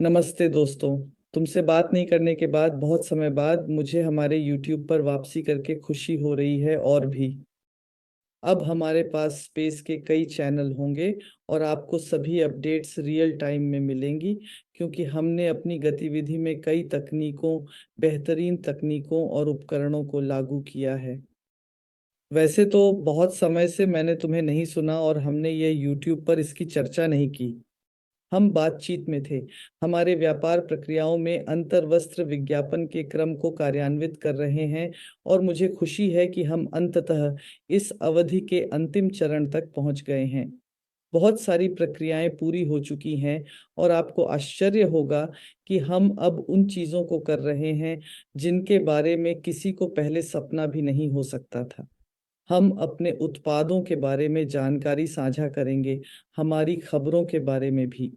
नमस्ते दोस्तों। तुमसे बात नहीं करने के बाद बहुत समय बाद मुझे हमारे YouTube पर वापसी करके खुशी हो रही है। और भी अब हमारे पास स्पेस के कई चैनल होंगे और आपको सभी अपडेट्स रियल टाइम में मिलेंगी, क्योंकि हमने अपनी गतिविधि में कई तकनीकों, बेहतरीन तकनीकों और उपकरणों को लागू किया है। वैसे तो बहुत समय से मैंने तुम्हें नहीं सुना और हमने ये YouTube पर इसकी चर्चा नहीं की। हम बातचीत में थे। हमारे व्यापार प्रक्रियाओं में अंतर्वस्त्र विज्ञापन के क्रम को कार्यान्वित कर रहे हैं और मुझे खुशी है कि हम अंततः इस अवधि के अंतिम चरण तक पहुंच गए हैं। बहुत सारी प्रक्रियाएं पूरी हो चुकी हैं और आपको आश्चर्य होगा कि हम अब उन चीजों को कर रहे हैं जिनके बारे में किसी को पहले सपना भी नहीं हो सकता था। हम अपने उत्पादों के बारे में जानकारी साझा करेंगे, हमारी खबरों के बारे में भी।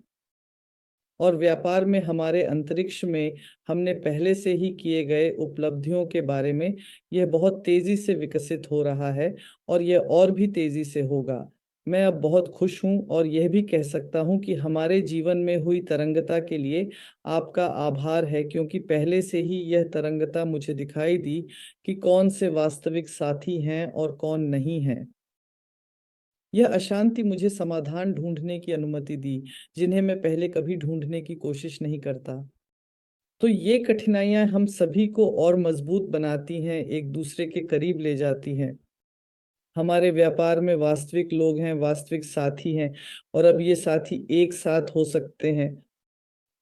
और व्यापार में हमारे अंतरिक्ष में हमने पहले से ही किए गए उपलब्धियों के बारे में। यह बहुत तेजी से विकसित हो रहा है और यह और भी तेजी से होगा। मैं अब बहुत खुश हूं और यह भी कह सकता हूं कि हमारे जीवन में हुई तरंगता के लिए आपका आभार है, क्योंकि पहले से ही यह तरंगता मुझे दिखाई दी कि कौन से वास्तविक साथी हैं और कौन नहीं हैं। यह अशांति मुझे समाधान ढूंढने की अनुमति दी, जिन्हें मैं पहले कभी ढूंढने की कोशिश नहीं करता। तो ये कठिनाइयां हम सभी को और मजबूत बनाती हैं, एक दूसरे के करीब ले जाती हैं। हमारे व्यापार में वास्तविक लोग हैं, वास्तविक साथी हैं, और अब ये साथी एक साथ हो सकते हैं।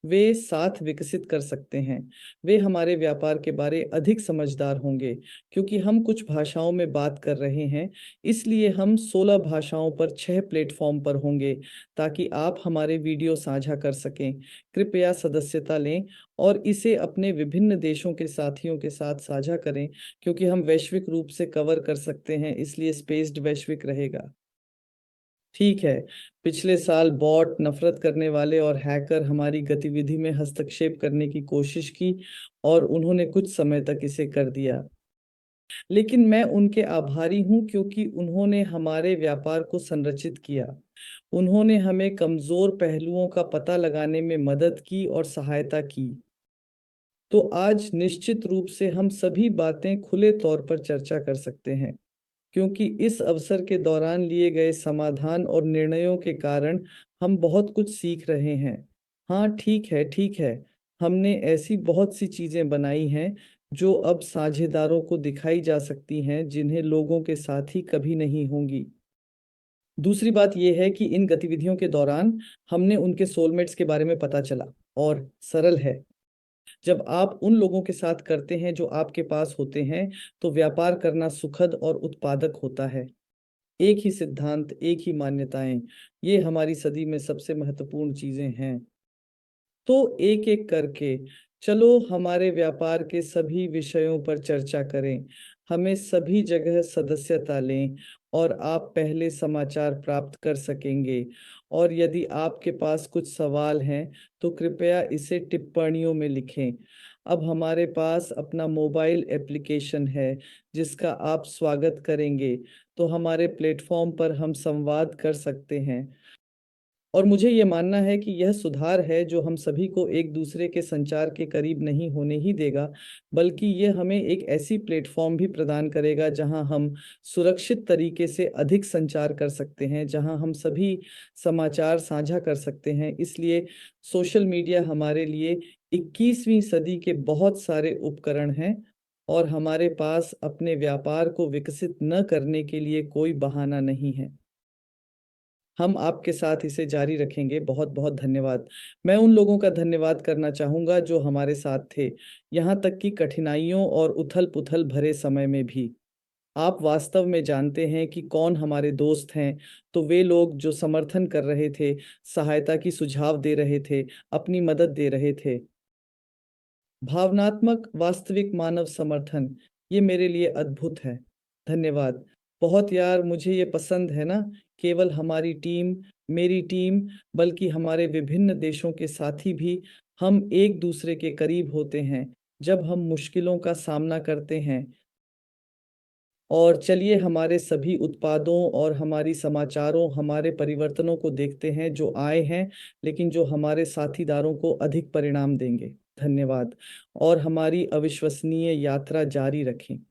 वे साथ विकसित कर सकते हैं। वे हमारे व्यापार के बारे अधिक समझदार होंगे, क्योंकि हम कुछ भाषाओं में बात कर रहे हैं। इसलिए हम 16 भाषाओं पर 6 प्लेटफॉर्म पर होंगे, ताकि आप हमारे वीडियो साझा कर सकें। कृपया सदस्यता लें और इसे अपने विभिन्न देशों के साथियों के साथ साझा करें, क्योंकि हम वैश्विक रूप से कवर कर सकते हैं, इसलिए स्पेस्ड वैश्विक रहेगा। ठीक है। पिछले साल बॉट, नफरत करने वाले और हैकर हमारी गतिविधि में हस्तक्षेप करने की कोशिश की और उन्होंने कुछ समय तक इसे कर दिया। लेकिन मैं उनके आभारी हूं, क्योंकि उन्होंने हमारे व्यापार को संरचित किया। उन्होंने हमें कमजोर पहलुओं का पता लगाने में मदद की और सहायता की। तो आज निश्चित रूप से हम सभी बातें खुले तौर पर चर्चा कर सकते हैं, क्योंकि इस अवसर के दौरान लिए गए समाधान और निर्णयों के कारण हम बहुत कुछ सीख रहे हैं। हाँ, ठीक है, ठीक है। हमने ऐसी बहुत सी चीजें बनाई हैं जो अब साझेदारों को दिखाई जा सकती हैं, जिन्हें लोगों के साथ ही कभी नहीं होंगी। दूसरी बात यह है कि इन गतिविधियों के दौरान हमने उनके सोलमेट्स के बारे में पता चला। और सरल है, जब आप उन लोगों के साथ करते हैं जो आपके पास होते हैं, तो व्यापार करना सुखद और उत्पादक होता है। एक ही सिद्धांत, एक ही मान्यताएं, ये हमारी सदी में सबसे महत्वपूर्ण चीजें हैं। तो एक एक करके चलो हमारे व्यापार के सभी विषयों पर चर्चा करें। हमें सभी जगह सदस्यता लें और आप पहले समाचार प्राप्त कर सकेंगे। और यदि आपके पास कुछ सवाल हैं तो कृपया इसे टिप्पणियों में लिखें। अब हमारे पास अपना मोबाइल एप्लीकेशन है, जिसका आप स्वागत करेंगे। तो हमारे प्लेटफॉर्म पर हम संवाद कर सकते हैं। और मुझे ये मानना है कि यह सुधार है जो हम सभी को एक दूसरे के संचार के करीब नहीं होने ही देगा, बल्कि यह हमें एक ऐसी प्लेटफॉर्म भी प्रदान करेगा जहां हम सुरक्षित तरीके से अधिक संचार कर सकते हैं, जहां हम सभी समाचार साझा कर सकते हैं। इसलिए सोशल मीडिया हमारे लिए 21वीं सदी के बहुत सारे उपकरण हैं, और हमारे पास अपने व्यापार को विकसित न करने के लिए कोई बहाना नहीं है। हम आपके साथ इसे जारी रखेंगे। बहुत बहुत धन्यवाद। मैं उन लोगों का धन्यवाद करना चाहूंगा जो हमारे साथ थे, यहाँ तक कि कठिनाइयों और उथल-पुथल भरे समय में भी। आप वास्तव में जानते हैं कि कौन हमारे दोस्त हैं। तो वे लोग जो समर्थन कर रहे थे, सहायता की सुझाव दे रहे थे, अपनी मदद दे रहे थे। भावनात्मक वास्तविक मानव समर्थन, ये मेरे लिए अद्भुत है। धन्यवाद। बहुत यार, मुझे ये पसंद है ना, केवल हमारी टीम, मेरी टीम, बल्कि हमारे विभिन्न देशों के साथी भी। हम एक दूसरे के करीब होते हैं जब हम मुश्किलों का सामना करते हैं। और चलिए हमारे सभी उत्पादों और हमारी समाचारों, हमारे परिवर्तनों को देखते हैं जो आए हैं, लेकिन जो हमारे साथीदारों को अधिक परिणाम देंगे। धन्यवाद। और हमारी अविश्वसनीय यात्रा जारी रखें।